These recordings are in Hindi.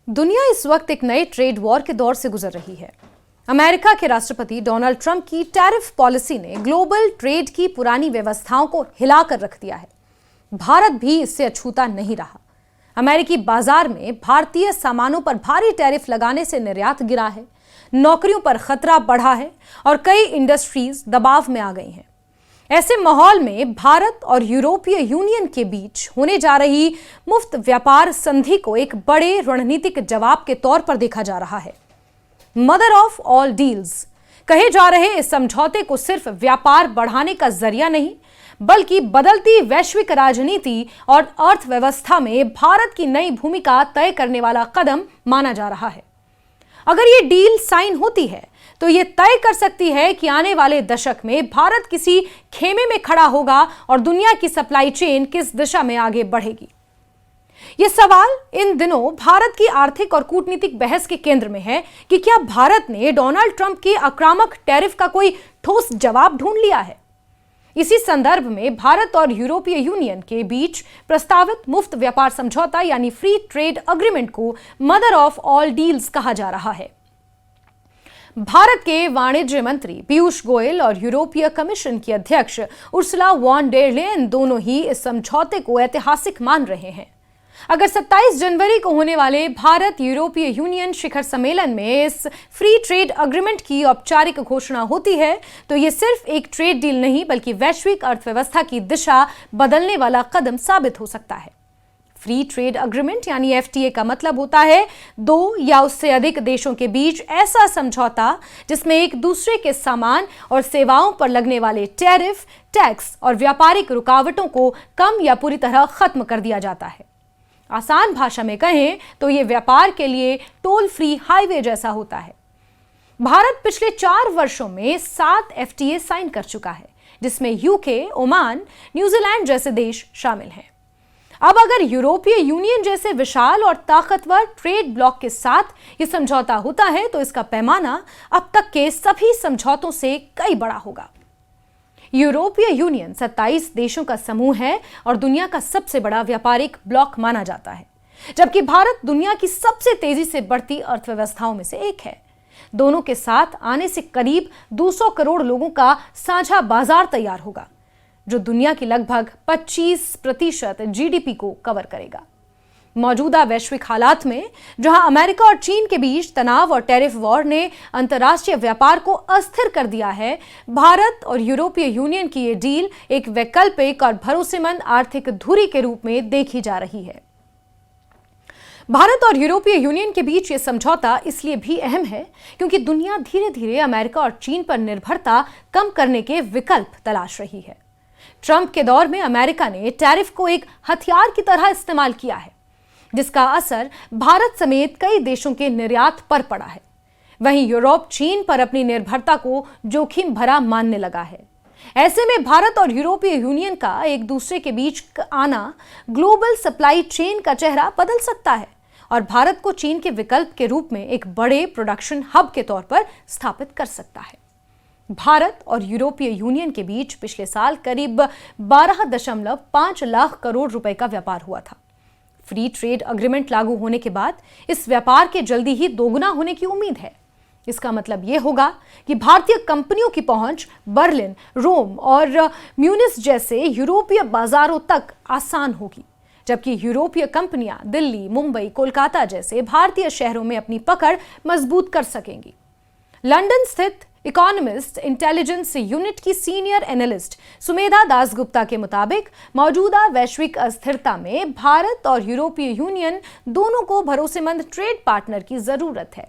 दुनिया इस वक्त एक नए ट्रेड वॉर के दौर से गुजर रही है। अमेरिका के राष्ट्रपति डोनाल्ड ट्रंप की टैरिफ पॉलिसी ने ग्लोबल ट्रेड की पुरानी व्यवस्थाओं को हिलाकर रख दिया है। भारत भी इससे अछूता नहीं रहा। अमेरिकी बाजार में भारतीय सामानों पर भारी टैरिफ लगाने से निर्यात गिरा है, नौकरियों पर खतरा बढ़ा है और कई इंडस्ट्रीज दबाव में आ गई हैं। ऐसे माहौल में भारत और यूरोपीय यूनियन के बीच होने जा रही मुफ्त व्यापार संधि को एक बड़े रणनीतिक जवाब के तौर पर देखा जा रहा है। मदर ऑफ ऑल डील्स कहे जा रहे इस समझौते को सिर्फ व्यापार बढ़ाने का जरिया नहीं, बल्कि बदलती वैश्विक राजनीति और अर्थव्यवस्था में भारत की नई भूमिका तय करने वाला कदम माना जा रहा है। अगर ये डील साइन होती है तो ये तय कर सकती है कि आने वाले दशक में भारत किसी खेमे में खड़ा होगा और दुनिया की सप्लाई चेन किस दिशा में आगे बढ़ेगी। ये सवाल इन दिनों भारत की आर्थिक और कूटनीतिक बहस के केंद्र में है कि क्या भारत ने डोनाल्ड ट्रंप के आक्रामक टैरिफ का कोई ठोस जवाब ढूंढ लिया है। इसी संदर्भ में भारत और यूरोपीय यूनियन के बीच प्रस्तावित मुफ्त व्यापार समझौता यानी फ्री ट्रेड एग्रीमेंट को मदर ऑफ ऑल डील्स कहा जा रहा है। भारत के वाणिज्य मंत्री पीयूष गोयल और यूरोपीय कमीशन की अध्यक्ष उर्सुला वॉन डेर लेयन दोनों ही इस समझौते को ऐतिहासिक मान रहे हैं। अगर 27 जनवरी को होने वाले भारत यूरोपीय यूनियन शिखर सम्मेलन में इस फ्री ट्रेड एग्रीमेंट की औपचारिक घोषणा होती है तो ये सिर्फ एक ट्रेड डील नहीं बल्कि वैश्विक अर्थव्यवस्था की दिशा बदलने वाला कदम साबित हो सकता है। फ्री ट्रेड एग्रीमेंट यानी एफटीए का मतलब होता है दो या उससे अधिक देशों के बीच ऐसा समझौता जिसमें एक दूसरे के सामान और सेवाओं पर लगने वाले टैरिफ, टैक्स और व्यापारिक रुकावटों को कम या पूरी तरह खत्म कर दिया जाता है। आसान भाषा में कहें तो यह व्यापार के लिए टोल फ्री हाईवे जैसा होता है। भारत पिछले 4 वर्षों में 7 एफटीए साइन कर चुका है, जिसमें यूके, ओमान, न्यूजीलैंड जैसे देश शामिल हैं। अब अगर यूरोपीय यूनियन जैसे विशाल और ताकतवर ट्रेड ब्लॉक के साथ यह समझौता होता है तो इसका पैमाना अब तक के सभी समझौतों से कई बड़ा होगा। यूरोपीय यूनियन 27 देशों का समूह है और दुनिया का सबसे बड़ा व्यापारिक ब्लॉक माना जाता है, जबकि भारत दुनिया की सबसे तेजी से बढ़ती अर्थव्यवस्थाओं में से एक है। दोनों के साथ आने से करीब 200 करोड़ लोगों का साझा बाजार तैयार होगा, जो दुनिया की लगभग 25% जीडीपी को कवर करेगा। मौजूदा वैश्विक हालात में जहां अमेरिका और चीन के बीच तनाव और टैरिफ वॉर ने अंतर्राष्ट्रीय व्यापार को अस्थिर कर दिया है, भारत और यूरोपीय यूनियन की ये डील एक वैकल्पिक और भरोसेमंद आर्थिक धुरी के रूप में देखी जा रही है। भारत और यूरोपीय यूनियन के बीच ये समझौता इसलिए भी अहम है क्योंकि दुनिया धीरे धीरे अमेरिका और चीन पर निर्भरता कम करने के विकल्प तलाश रही है। ट्रंप के दौर में अमेरिका ने टैरिफ को एक हथियार की तरह इस्तेमाल किया है, जिसका असर भारत समेत कई देशों के निर्यात पर पड़ा है। वहीं यूरोप चीन पर अपनी निर्भरता को जोखिम भरा मानने लगा है। ऐसे में भारत और यूरोपीय यूनियन का एक दूसरे के बीच आना ग्लोबल सप्लाई चेन का चेहरा बदल सकता है और भारत को चीन के विकल्प के रूप में एक बड़े प्रोडक्शन हब के तौर पर स्थापित कर सकता है। भारत और यूरोपीय यूनियन के बीच पिछले साल करीब 12.5 लाख करोड़ रुपए का व्यापार हुआ था। फ्री ट्रेड एग्रीमेंट लागू होने के बाद इस व्यापार के जल्दी ही दोगुना होने की उम्मीद है। इसका मतलब यह होगा कि भारतीय कंपनियों की पहुंच बर्लिन, रोम और म्यूनिस जैसे यूरोपीय बाजारों तक आसान होगी, जबकि यूरोपीय कंपनियां दिल्ली, मुंबई, कोलकाता जैसे भारतीय शहरों में अपनी पकड़ मजबूत कर सकेंगी। लंदन स्थित इकोनॉमिस्ट इंटेलिजेंस यूनिट की सीनियर एनालिस्ट सुमेधा दासगुप्ता के मुताबिक मौजूदा वैश्विक अस्थिरता में भारत और यूरोपीय यूनियन दोनों को भरोसेमंद ट्रेड पार्टनर की जरूरत है।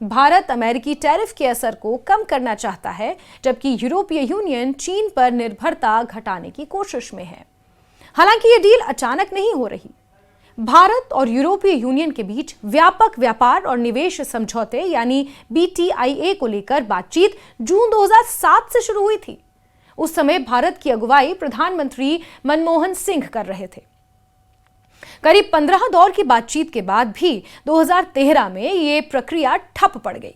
भारत अमेरिकी टैरिफ के असर को कम करना चाहता है, जबकि यूरोपीय यूनियन चीन पर निर्भरता घटाने की कोशिश में है। हालांकि ये डील अचानक नहीं हो रही। भारत और यूरोपीय यूनियन के बीच व्यापक व्यापार और निवेश समझौते यानी BTIA को लेकर बातचीत जून 2007 से शुरू हुई थी। उस समय भारत की अगुवाई प्रधानमंत्री मनमोहन सिंह कर रहे थे। करीब 15 दौर की बातचीत के बाद भी 2013 में ये प्रक्रिया ठप पड़ गई।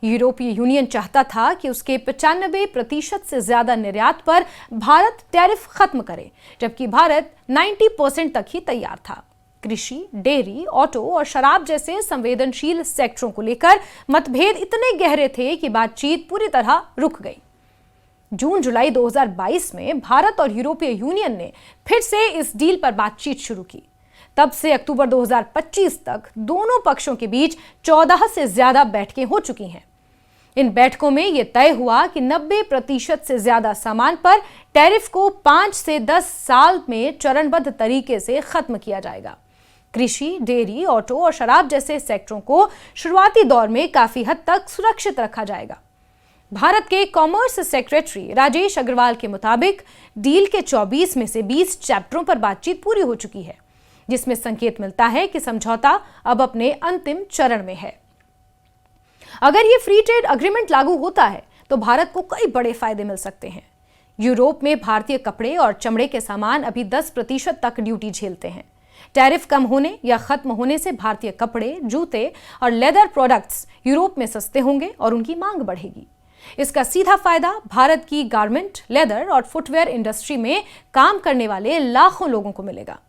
यूरोपीय यूनियन चाहता था कि उसके 95% से ज्यादा निर्यात पर भारत टैरिफ खत्म करे, जबकि भारत 90% तक ही तैयार था। कृषि, डेयरी, ऑटो और शराब जैसे संवेदनशील सेक्टरों को लेकर मतभेद इतने गहरे थे कि बातचीत पूरी तरह रुक गई। जून-जुलाई 2022 में भारत और यूरोपीय यूनियन ने फिर से इस डील पर बातचीत शुरू की। तब से अक्टूबर 2025 तक दोनों पक्षों के बीच 14 से ज्यादा बैठकें हो चुकी हैं। इन बैठकों में यह तय हुआ कि 90% से ज्यादा सामान पर टैरिफ को 5 से 10 साल में चरणबद्ध तरीके से खत्म किया जाएगा। कृषि, डेयरी, ऑटो और शराब जैसे सेक्टरों को शुरुआती दौर में काफी हद तक सुरक्षित रखा जाएगा। भारत के कॉमर्स सेक्रेटरी राजेश अग्रवाल के मुताबिक डील के 24 में से 20 चैप्टरों पर बातचीत पूरी हो चुकी है, जिसमें संकेत मिलता है कि समझौता अब अपने अंतिम चरण में है। अगर ये फ्री ट्रेड अग्रीमेंट लागू होता है तो भारत को कई बड़े फायदे मिल सकते हैं। यूरोप में भारतीय कपड़े और चमड़े के सामान अभी 10% तक ड्यूटी झेलते हैं। टैरिफ कम होने या खत्म होने से भारतीय कपड़े, जूते और लेदर प्रोडक्ट्स यूरोप में सस्ते होंगे और उनकी मांग बढ़ेगी। इसका सीधा फायदा भारत की गारमेंट, लेदर और फुटवेयर इंडस्ट्री में काम करने वाले लाखों लोगों को मिलेगा।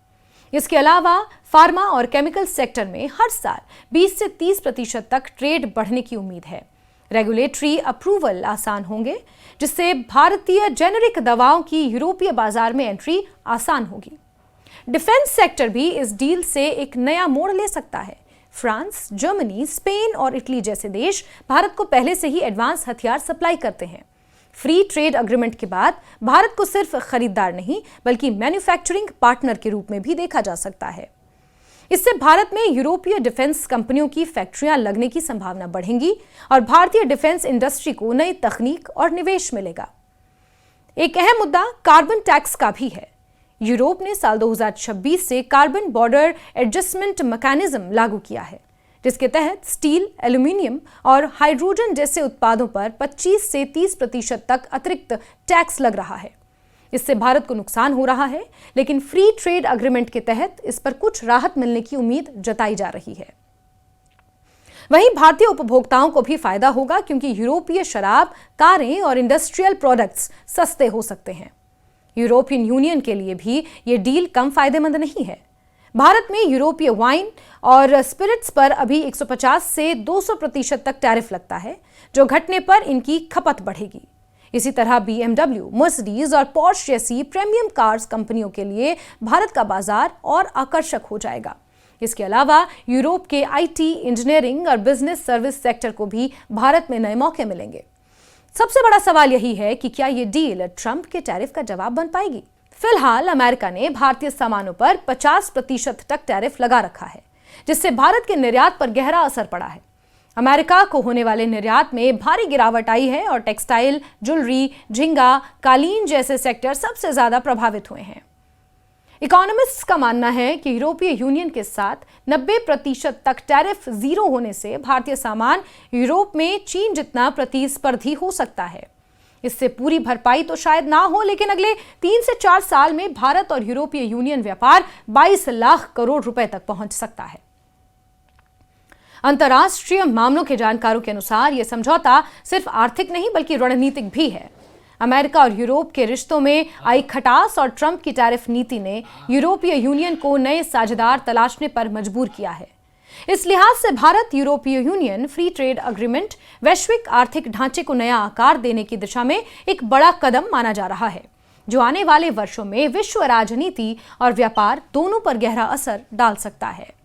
इसके अलावा फार्मा और केमिकल सेक्टर में हर साल 20 से 30% तक ट्रेड बढ़ने की उम्मीद है। रेगुलेटरी अप्रूवल आसान होंगे, जिससे भारतीय जेनेरिक दवाओं की यूरोपीय बाजार में एंट्री आसान होगी। डिफेंस सेक्टर भी इस डील से एक नया मोड़ ले सकता है। फ्रांस, जर्मनी, स्पेन और इटली जैसे देश भारत को पहले से ही एडवांस हथियार सप्लाई करते हैं। फ्री ट्रेड अग्रीमेंट के बाद भारत को सिर्फ खरीदार नहीं बल्कि मैन्युफैक्चरिंग पार्टनर के रूप में भी देखा जा सकता है। इससे भारत में यूरोपीय डिफेंस कंपनियों की फैक्ट्रियां लगने की संभावना बढ़ेगी और भारतीय डिफेंस इंडस्ट्री को नई तकनीक और निवेश मिलेगा। एक अहम मुद्दा कार्बन टैक्स का भी है। यूरोप ने साल 2026 से कार्बन बॉर्डर एडजस्टमेंट मैकेनिज्म लागू किया है, जिसके तहत स्टील, एल्यूमीनियम और हाइड्रोजन जैसे उत्पादों पर 25 से 30% तक अतिरिक्त टैक्स लग रहा है। इससे भारत को नुकसान हो रहा है, लेकिन फ्री ट्रेड अग्रीमेंट के तहत इस पर कुछ राहत मिलने की उम्मीद जताई जा रही है। वहीं भारतीय उपभोक्ताओं को भी फायदा होगा, क्योंकि यूरोपीय शराब, कारें और इंडस्ट्रियल प्रोडक्ट्स सस्ते हो सकते हैं। यूरोपियन यूनियन के लिए भी ये डील कम फायदेमंद नहीं है। भारत में यूरोपीय वाइन और स्पिरिट्स पर अभी 150 से 200% तक टैरिफ लगता है, जो घटने पर इनकी खपत बढ़ेगी। इसी तरह BMW, मर्सिडीज और पोर्श जैसी प्रीमियम कार्स कंपनियों के लिए भारत का बाजार और आकर्षक हो जाएगा। इसके अलावा यूरोप के IT, इंजीनियरिंग और बिजनेस सर्विस सेक्टर को भी भारत में नए मौके मिलेंगे। सबसे बड़ा सवाल यही है कि क्या ये डील ट्रंप के टैरिफ का जवाब बन पाएगी। फिलहाल अमेरिका ने भारतीय सामानों पर 50% तक टैरिफ लगा रखा है, जिससे भारत के निर्यात पर गहरा असर पड़ा है। अमेरिका को होने वाले निर्यात में भारी गिरावट आई है और टेक्सटाइल, ज्वेलरी, झींगा, कालीन जैसे सेक्टर सबसे ज्यादा प्रभावित हुए हैं। इकोनॉमिस्ट्स का मानना है कि यूरोपीय यूनियन के साथ 90% तक टैरिफ जीरो होने से भारतीय सामान यूरोप में चीन जितना प्रतिस्पर्धी हो सकता है। इससे पूरी भरपाई तो शायद ना हो, लेकिन अगले 3 से 4 साल में भारत और यूरोपीय यूनियन व्यापार 22 लाख करोड़ रुपए तक पहुंच सकता है। अंतर्राष्ट्रीय मामलों के जानकारों के अनुसार यह समझौता सिर्फ आर्थिक नहीं बल्कि रणनीतिक भी है। अमेरिका और यूरोप के रिश्तों में आई खटास और ट्रंप की टैरिफ नीति ने यूरोपीय यूनियन को नए साझेदार तलाशने पर मजबूर किया है। इस लिहाज से भारत यूरोपीय यूनियन फ्री ट्रेड अग्रीमेंट वैश्विक आर्थिक ढांचे को नया आकार देने की दिशा में एक बड़ा कदम माना जा रहा है, जो आने वाले वर्षों में विश्व राजनीति और व्यापार दोनों पर गहरा असर डाल सकता है।